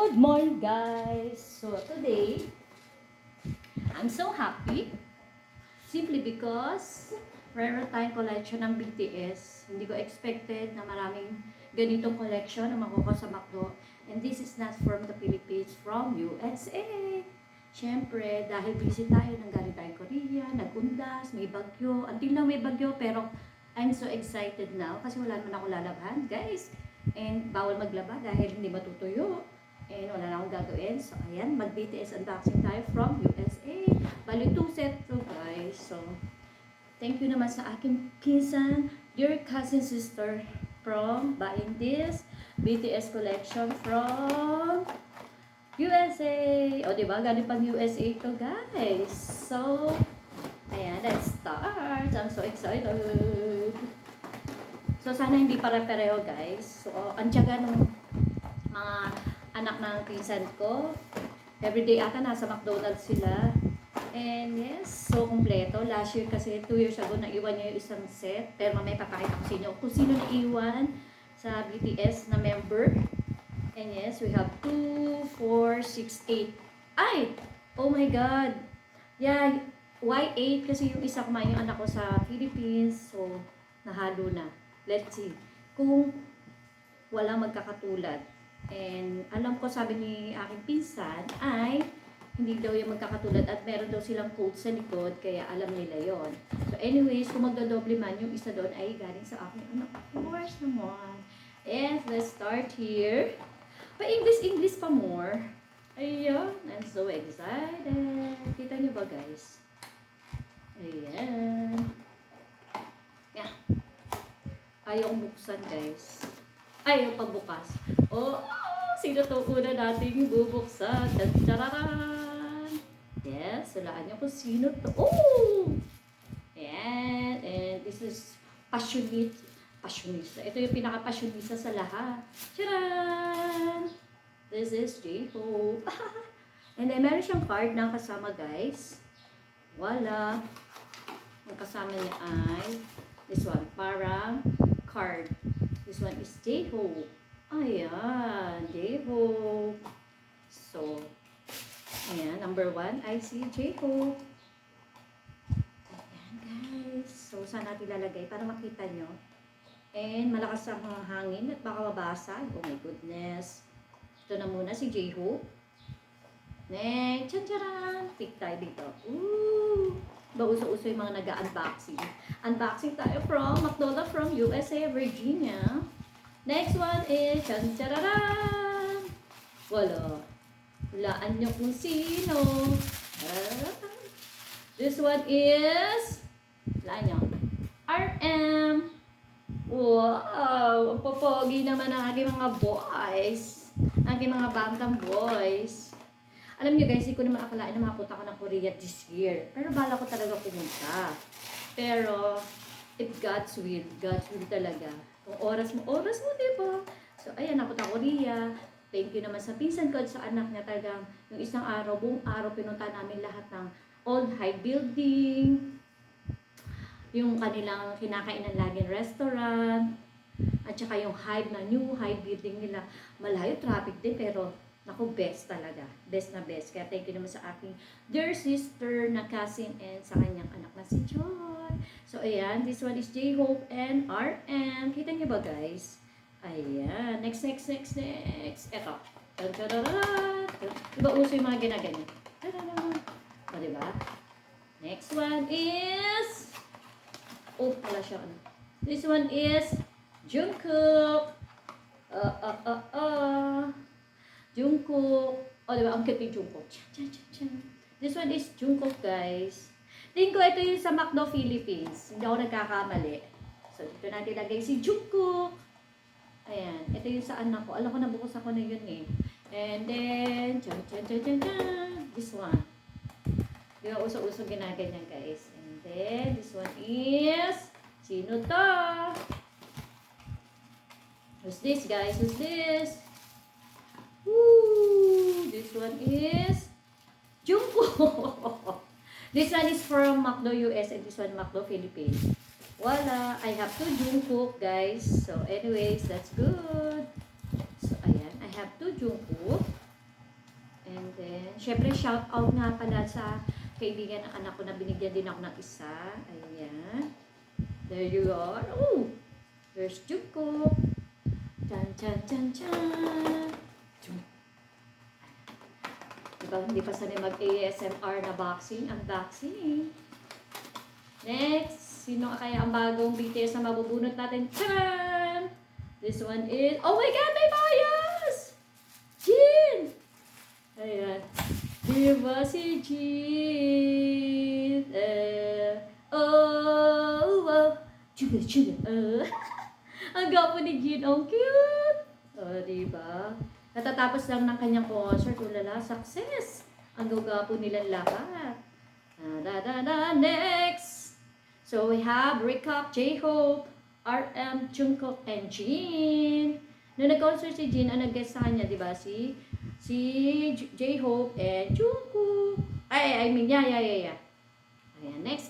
Good morning, guys! So, today, I'm so happy simply because rare time collection ng BTS. Hindi ko expected na maraming ganitong collection na makukuha sa McDo. And this is not from the Philippines, from USA. Siyempre, dahil busy tayo, nanggaling tayo Korea, nagundas, may bagyo. Until now may bagyo, pero I'm so excited now kasi wala naman ako lalabhan, guys. And bawal maglaba dahil hindi matutuyo. And wala na akong gagawin. So, ayan, mag-BTS unboxing tayo from USA. Bali, 2 set to, guys. So, thank you naman sa aking pinsan, dear cousin sister, from buying this BTS collection from USA. O, diba? Galing pang USA to, guys. So, ayan, let's start. I'm so excited. So, sana hindi pare-pareho, guys. So, ang tiyaga ng mga anak ng pinsan ko. Everyday ata nasa McDonald's sila. And yes, so kumpleto. Last year kasi, 2 years ago, naiwan niya yung isang set. Pero mamaya papakita ko sa inyo kung sino naiwan sa BTS na member. And yes, we have 2, 4, 6, 8. Ay! Oh my God! Yeah, why 8? Kasi yung isa kumain yung anak ko sa Philippines. So, nahalo na. Let's see. Kung walang magkakatulad. And alam ko, sabi ni aking pinsan ay hindi daw yung magkakatulad at meron daw silang code sa likod, kaya alam nila yon. So anyways, kung magdodoble man, yung isa doon ay galing sa aking anak. Of course naman. And let's start here. Pa-English pa more. Ayan, I'm so excited. Kita nyo ba, guys? Ayan. Yeah. Ayaw buksan, guys. Ayaw pagbukas. Oh, sino to una nating bubuksan? Tararan! Yes, sulaan niyo kung sino to. Oh! And this is passionista. Ito yung pinaka-passionista sa lahat. Charan! This is J-Hope. And then, meron siyang card na kasama, guys. Wala. Ang kasama niya ay this one, parang card. This one is J-Hope. Ayan, J-Hope. So, ayan, number 1, I see J-Hope. Ayan, guys. So, saan natin lalagay para makita nyo? And malakas ang hangin at baka mabasag. Oh my goodness. Ito na muna si J-Hope. Next, tsan-tsaran. Pick tayo dito. Ooh! Uso-uso yung mga nag-unboxing. Unboxing tayo from McDonald's from USA, Virginia. Next one is tsan-tararan. Wala. Hulaan nyo kung sino. This one is hulaan nyo. RM. Wow! Ang popogi naman ang aking mga boys. Ang aking mga bantang boys. Alam niyo guys, hindi ko naman akalain na makapunta ko ng Korea this year. Pero bala ko talaga pumunta. Pero, if God's will talaga. Kung oras mo, diba? So, ayan, napunta Korea. Thank you naman sa pinsan ko at sa anak niya talagang yung isang araw, buong araw, pinunta namin lahat ng old high building. Yung kanilang kinakainan laging restaurant. At saka yung Hive na new Hive building nila. Malayo, traffic din, pero ako, best talaga. Best na best. Kaya thank you naman sa aking dear sister na cousin and sa kanyang anak na si Joy. So, ayan. This one is J-Hope and RM. Kita niyo ba, guys? Ayan. Next. Eto. Diba uso yung mga ginaganyan? O, diba? Next one is... Oh, pala siya. This one is Jungkook. Jungkook. O, diba? Ang cute yung Jungkook. This one is Jungkook, guys. Tingin ko ito yung sa McDo, Philippines. Hindi ako nagkakamali. So, dito natin lagay si Jungkook. Ayan. Ito yung sa anak ko. Alam ko, nabukas ako na yun eh. And then, this one. Di ba uso-uso ginaganyan, guys. And then, this one is... Sino to? Who's this, guys? Who's this? Woo! This one is Jungkook. This one is from McDo US and this one McDo Philippines. Voila! I have 2 Jungkook, guys. So anyways, that's good. So ayan, I have 2 Jungkook. Then, syempre, shout out nga pala sa kaibigan ng anak ko na binigyan din ako ng isa. Ayan. There you are. Oh! There's Juko. Chan, chan, chan, chan. Diba, hindi pa sanay mag-ASMR na unboxing. Next, sino kaya ang bagong BTS na mabubunot natin? Tcharan! This one is, oh my God, may bias! Jin! Ayan. Diba si Jin? Oh, Chuga, chuga. Ang gapo ni Jin, ang cute! Diba? Natatapos lang ng kanyang concert, ulala, success! Ang gapo nilang lahat. Next! So we have Recap, J-Hope, RM, Jungkook, and Jin. Nung nag-concert si Jin, ang nag-guest sa kanya, di ba? Si J-Hope and Jungkook. I mean, yeah. Ayan, next.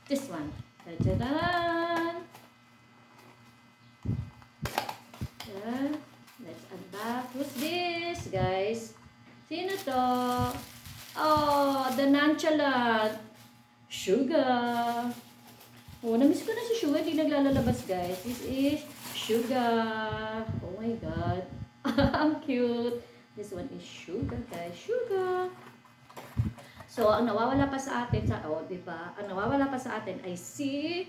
This one. Ta-da-dan! Yeah. Let's unbox. What's this, guys? Sino to? Oh, the nonchalant Suga. Oh, namiss ko na si Suga. Hindi naglalabas, guys. This is Suga. Oh my God. Ang cute. This one is Suga, guys. Suga. So, ang nawawala pa sa atin, diba? Ang nawawala pa sa atin ay si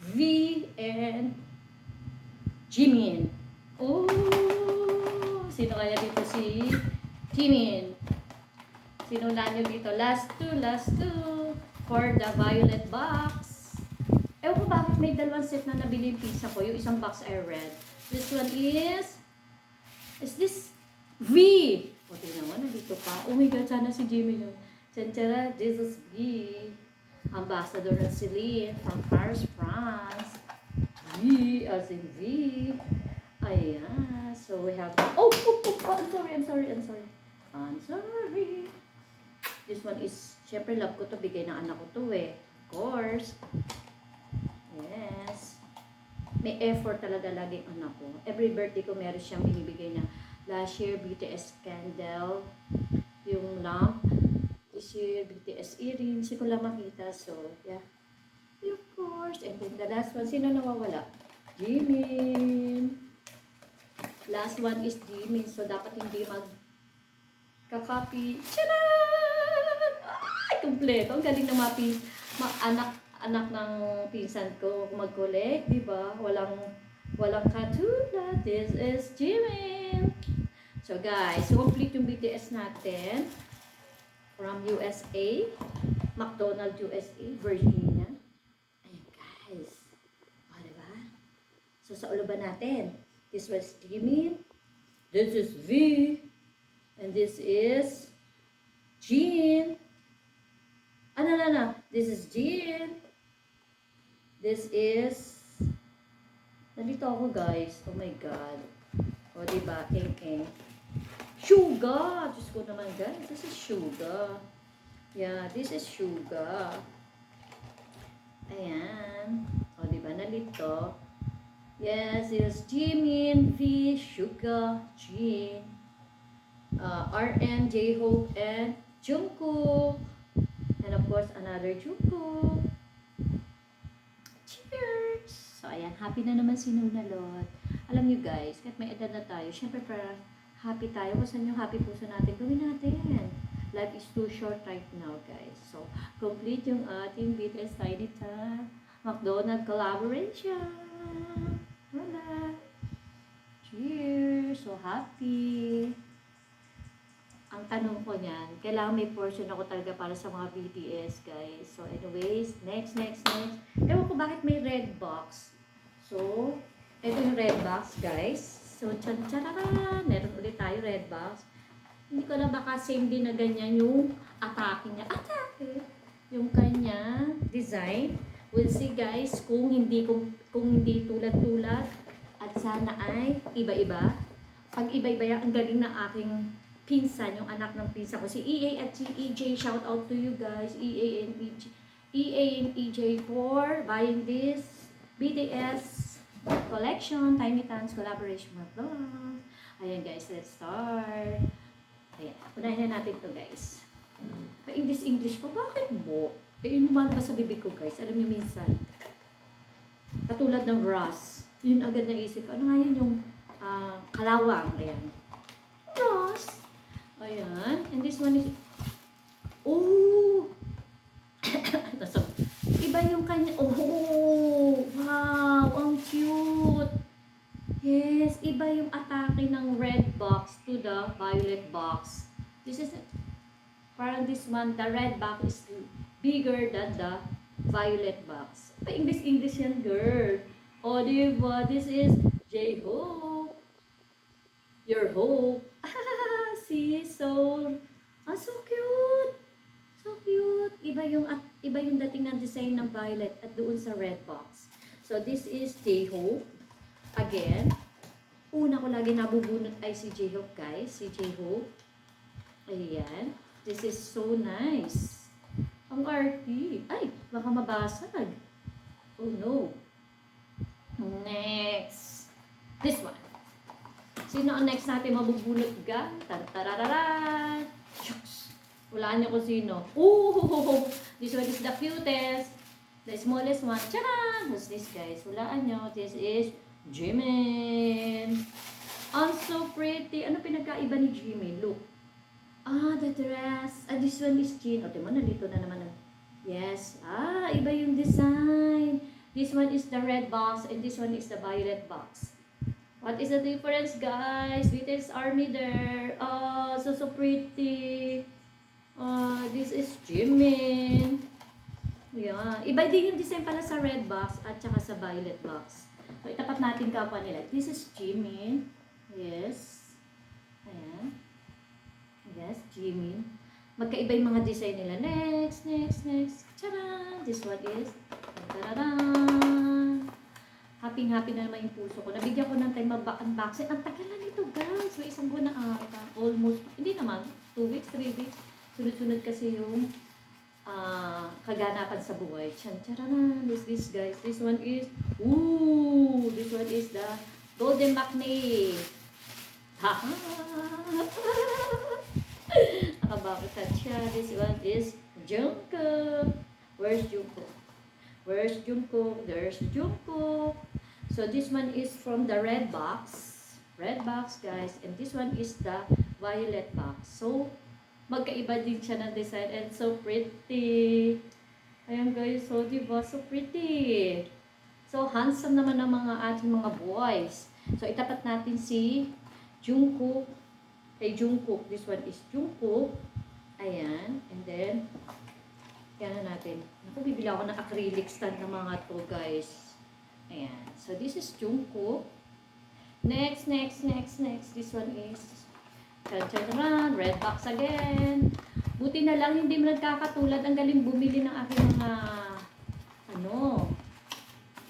V and Jimin. Oh, sino kaya dito si Jimin? Sino na nyo dito? Last two for the violet box. Ewan ko bakit may dalawang set na nabili yung pizza ko. Yung isang box ay red. This one is this V? O, tingnan mo, nandito pa. Oh my God, sana si Jimin yun. Chanchara, this is V. Ambassador ng Celine from Paris, France. V, as in V. Ayan. So, we have... Oh, I'm sorry. This one is... Siyempre, love ko to. Bigay ng anak ko to eh. Of course. Yes. May effort talaga lagi ang anak ko. Every birthday ko meron siyang binibigay na last year BTS candle. Yung lamp. This year BTS earrings. Hindi ko lang makita. So, yeah. Of course. And then the last one. Sino nawawala? Jimin. Last one is Jimin. So, dapat hindi magka-copy. Tcharan! Ay, kumpleto. Ang galing na anak ng pinsan ko mag-collect. Diba? Walang katulad. This is Jimin. So, guys. Complete yung BTS natin. From USA. McDonald's USA. Virginia. Ayan, guys. O, diba? So, sa ulo ba natin? This was Jimin. This is V. And this is Jin. No. This is Jin. This is... Nandito ako, guys. Oh my God. O, diba? King. Suga! Diyos ko naman, guys. This is Suga. Yeah, this is Suga. Ayan. O, diba? Nalito. Yes, it's Jimin, V, Suga, Jin, RM, J-Hope, and Jungkook. And of course, another Jungkook. Cheers! So, ayan. Happy na naman si Nunalot. Alam nyo guys, kahit may edad na tayo, syempre para happy tayo. Kung saan yung happy puso natin, gawin natin. Life is too short right now, guys. So, complete yung ating BTS Tiny Tan McDonald's collaboration. Wala. Cheers! So happy! Ang tanong ko niyan, kailangan may portion ako talaga para sa mga BTS, guys. So anyways, next. Ewan ko bakit may red box. So, ito yung red box, guys. So, tchan-tcharara! Meron ulit tayo red box. Hindi ko na baka same din na ganyan yung atake niya. Atake! Yung kanya design. We'll see, guys, kung hindi tulad-tulad at sana ay iba-iba. Pag iba-iba yan, ang galing ng aking pinsan, yung anak ng pinsan ko, si EA at si EJ. Shout out to you guys, EA and EJ for buying this BTS collection, Tiny Tans collaboration with vlog. Ayan guys, let's start. Ayan, unahin na natin to guys. Pa-English pa, bakit mo? Inuman pa sa bibig ko guys, alam niyo minsan. Katulad ng Ross, yun agad naisip ko, ano nga yun yung kalawang, ayan. Ross! Ayan, and this one is, oh! So, iba yung kanya, oh! Wow! Ang cute! Yes, iba yung atake ng red box to the violet box. This is, parang this one, the red box is bigger than the violet box. Pa-English yan, girl. O, diba? This is J-Hope. Your hope. See? So, so cute. So cute. Iba yung dating ng design ng violet at doon sa red box. So, this is J-Hope. Again, una ko lagi nabubunot ay si J-Hope, guys. Si J-Hope. Ayan. This is so nice. Ang arty. Ay, baka mabasag. Oh no. Next. This one. Sino ang next natin mabubunot ga? Tantarararan. Shucks. Walaan niyo kung sino. Ooh! This one is the cutest. The smallest one. Tcharan! What's this, guys? Walaan niyo. This is Jimin. I'm so pretty. Ano pinagkaiba ni Jimin? Look. The dress. This one is Jin. O, diba, nalito na naman. Yes. Iba yung design. This one is the red box and this one is the violet box. What is the difference, guys? BTS Army there. So pretty. This is Jimin. Yeah. Iba din yung design pala sa red box at saka sa violet box. So, itapat natin kapwa nila. This is Jimin. Yes. Ayan. Yes, Jimin. Magkaiba yung mga design nila. Next. Tcharan! This one is, tararan! Happy na naman yung puso ko. Nabigyan ko ng time mag-unboxing. Ang tagal na nito, guys. May isang buwan na ata. Almost, hindi naman, 2 weeks, 3 weeks. Sunod-sunod kasi yung kaganapan sa buhay. Tcharan! This guys. This one is, this one is the Golden Maknae. Haha! Nakabakit siya. This one is Jungkook. Where's Jungkook? Where's Jungkook? There's Jungkook. So this one is from the red box. Red box, guys. And this one is the violet box. So, magkaiba din siya ng design. And so pretty. Ayan, guys. So, diba? So pretty. So, handsome naman ng mga ating mga boys. So, itapat natin si Jungkook. Kay Jungkook. This one is Jungkook. Ayan. And then, yan na natin. Ako, bibili ako ng acrylic stand ng mga to, guys. Ayan. So, this is Jungkook. Next. This one is Chacharan. Red box again. Buti na lang, hindi mo nagkakatulad. Ang galing bumili ng aking mga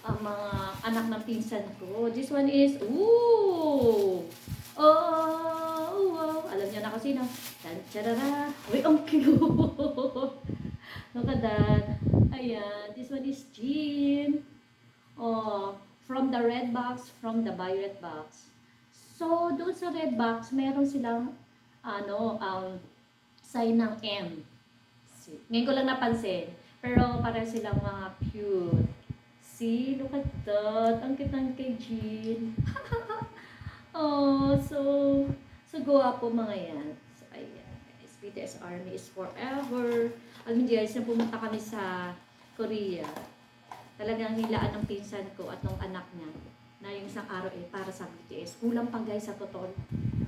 ang mga anak ng pinsan ko. This one is, wow! Alam niyo na kasi na. Chacharan. Uy, ang cute! Look at that. Ayan. This one is Jin. From the red box, from the violet box. So, doon sa red box, meron silang, sign ng M. Ngayon ko lang napansin. Pero, para silang mga cute. See? Look at that. Ang cute ng kay Jin. So guwapo mga yan. So, ayan. Guys, BTS Army is forever. Alam niyo guys, nung pumunta kami sa Korea, talagang nilaan ng pinsan ko at ng anak niya na yung isang araw para sa BTS. Kulang pa guys sa totoo.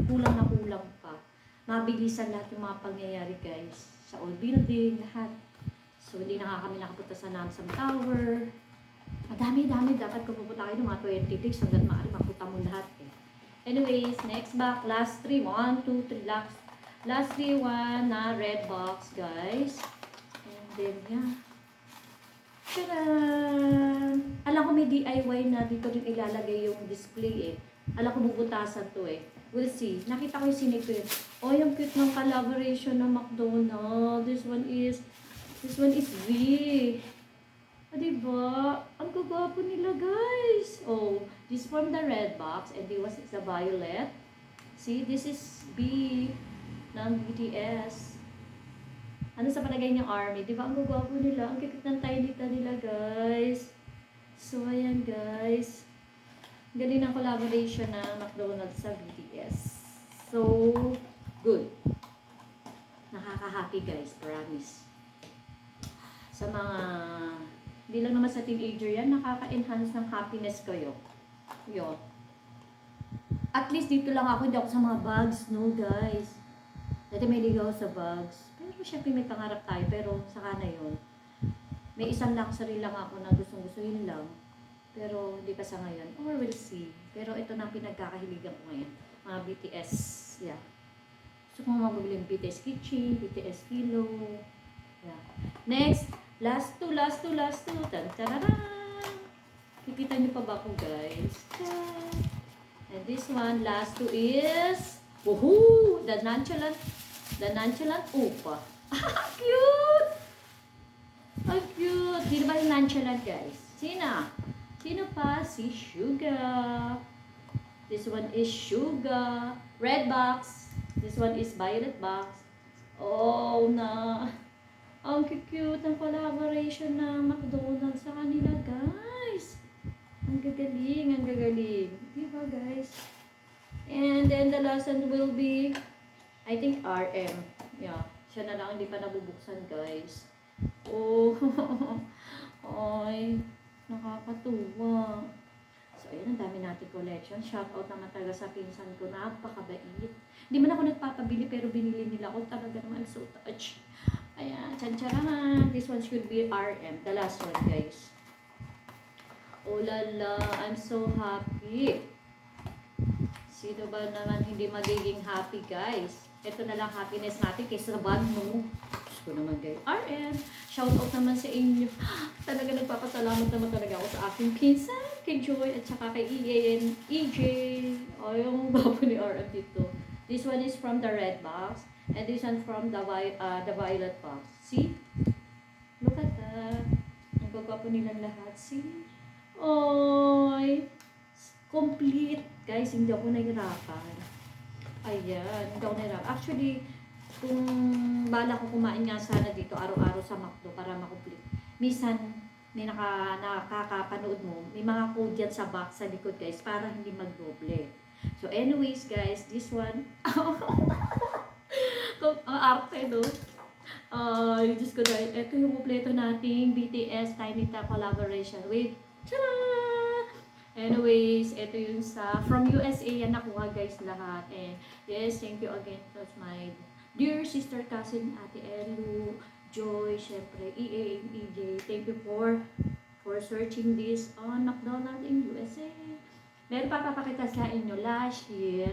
Kulang pa. Mabilisan lahat yung mga pangyayari guys. Sa all building, lahat. So hindi na kami nakapunta sa Namsan Tower. Madami. Dapat kung pupunta kayo ng mga 20 days hanggang maaari mapunta mo lahat eh. Anyways, next back. Last 3. 1, 2, 3. Last 3, 1 na red box guys. And then, yeah. Tadaan! Alam ko may DIY na dito rin ilalagay yung display eh. Alam ko bubutasan to eh. We'll see. Nakita ko yung sinito eh. Oh, yung cute ng collaboration ng McDonald's. This one is V. Diba? Ang gagwapo nila guys. Oh, this from the red box and this is the violet. See, this is B. ng BTS. Ano sa palagay niyo, ARMY? Di ba ang gagwapo nila? Ang kikit ng tainita nila, guys. So, ayan, guys. Galing ng collaboration ng McDonald's sa BTS. So, good. Nakaka-happy, guys. Promise. Sa mga, hindi lang naman sa teenager yan, nakaka-enhance ng happiness kayo. Yun. At least dito lang ako, hindi ako sa mga bags, no, guys. Dati may ligaw sa bags. Pero syempre may pangarap tayo, pero saka na yun. May isang luxury lang ako na gustong-gusto yun lang. Pero hindi pa sa ngayon. Or we'll see. Pero ito na ang pinagkakahiligan ko ngayon. Mga BTS. Yeah. Gusto ko mabili yung BTS keychain, BTS pillow. Yeah. Next. Last two. Tan-tararan! Kikita niyo pa ba ako, guys? Tan. And this one, last two is... Woohoo! The nonchalant Opa. Cute! Ang cute! Sino ba yung nonchalant, guys? Sino pa? Si Suga. This one is Suga. Red box. This one is violet box. Oh, na. Ang cute ng collaboration ng McDonald's sa kanila, guys. Ang gagaling. Diba, guys? And then the last one will be, I think, RM. Yeah. Siya na lang hindi pa nabubuksan, guys. Oh. Ay. Nakakatuwa. So, ayun, ang dami natin collection. Shoutout naman talaga sa pinsan ko. Napakabait. Hindi man ako nagpapabili, pero binili nila ako. Talaga naman, so touch. Ayan, tsan-tsaran. This one should be RM. The last one, guys. Oh lala, I'm so happy. Sino ba naman hindi magiging happy, guys? Ito na lang happiness natin kaysa sa bag mo. Diyos ko naman, guys. RM, shoutout naman sa inyo. Talaga nagpapasalamat naman talaga ako sa aking pinsan, kay Joy, at saka kay EA and EJ. O, yung bago ni RM dito. This one is from the red box, and this one from the violet box. See? Look at that. Ang gagwapo nilang lahat. See? Oy! Complete. Guys, hindi ako nahirapan. Ayan, hindi ako nahirapan. Actually, kung bala ko kumain nga sana dito araw-araw sa McDo para makomplete. Minsan, may nakakapanood mo, may mga code yan sa box sa likod, guys, para hindi magdoble. So, anyways, guys, this one, ang arte, no? Diyos ko dahil, ito yung kompleto nating BTS Tiny Top collaboration with, tara! Anyways, ito yung sa, from USA yan nakuha, guys, lahat. And, yes, thank you again. That's my dear sister, cousin, Ate Elu, Joy, syempre, EA and EJ. Thank you for searching this on McDonald's in USA. Meron pa papakita sa inyo last year,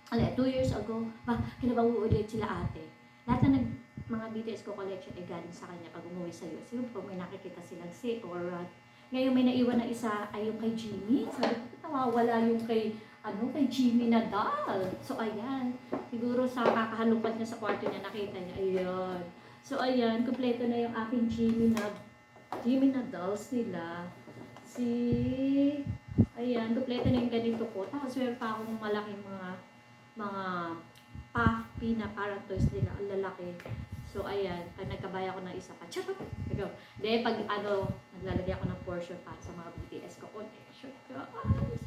2 years ago, kinabang uulit sila ate. Lahat na mga BTS ko collection ay galing sa kanya pag umuwi sa US. Yung pag may nakikita silang say or ngayon may naiwan na isa ay yung kay Jimmy. Sabi ko, nawawala yung kay Jimmy Nadal. So, ayan. Siguro sa kakahalupad niya sa kwarto niya, nakita niya. Ayan. So, ayan. Kompleto na yung aking Jimmy Nadals nila. Ayan. Kompleto na yung ganito ko. Tapos, meron pa akong malaking mga puffy na parang toys nila. Ang lalaki. So, ayan. Pag nagkabaya ko ng isa pa. Charot! Then, pag naglalagay ako ng portion para sa mga BTS ko. Connection, guys.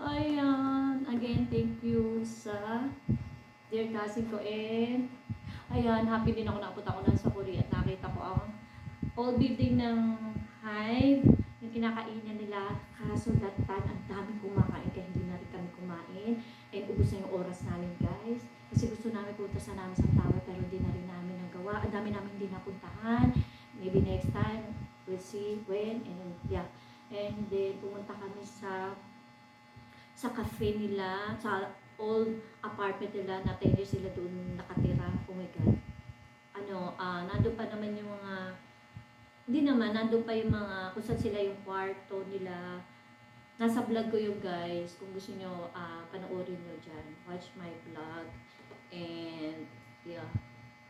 Ayan. Again, thank you sa dear cousin ko. And, ayan, happy din ako nakapunta ko lang sa Korea at nakita ko ang old building ng Hive. Yung kinakainan nila. Kaso, that time, ang daming kumakain kaya hindi na rin kami kumain. And, ubus na yung oras namin, guys. Kasi gusto namin punta sa namin sa tower pero hindi na rin namin nagawa. Ang dami namin hindi napuntahan. Maybe next time, we'll see when. And yeah. And then, pumunta kami sa cafe nila, sa old apartment nila na 10 years sila doon nakatira. Oh my God. Nandun pa naman yung mga, hindi naman, nandun pa yung mga, kung saan sila yung kwarto nila. Nasa vlog ko yung guys, kung gusto nyo, panoorin nyo dyan. Watch my vlog. And, yeah.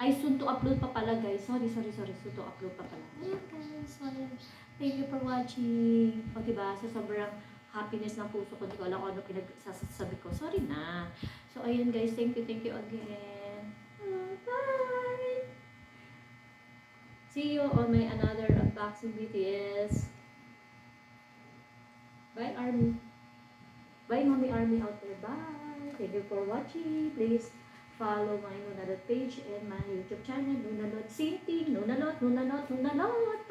Ay, soon to upload pa pala, guys. Sorry. Soon to upload pa pala. Ayan, guys. Sorry. Thank you for watching. O, diba? Sa sobrang happiness ng puso ko, hindi ko alam kung ano pinagsasabi ko. Sorry na. So, ayan, guys. Thank you again. See you on my another unboxing BTS. Bye, Army. Bye, Mommy Army out there. Bye. Thank you for watching. Please follow my Nunalot page and my YouTube channel, Nunalot Sinting, Nunalot, Nunalot, Nunalot.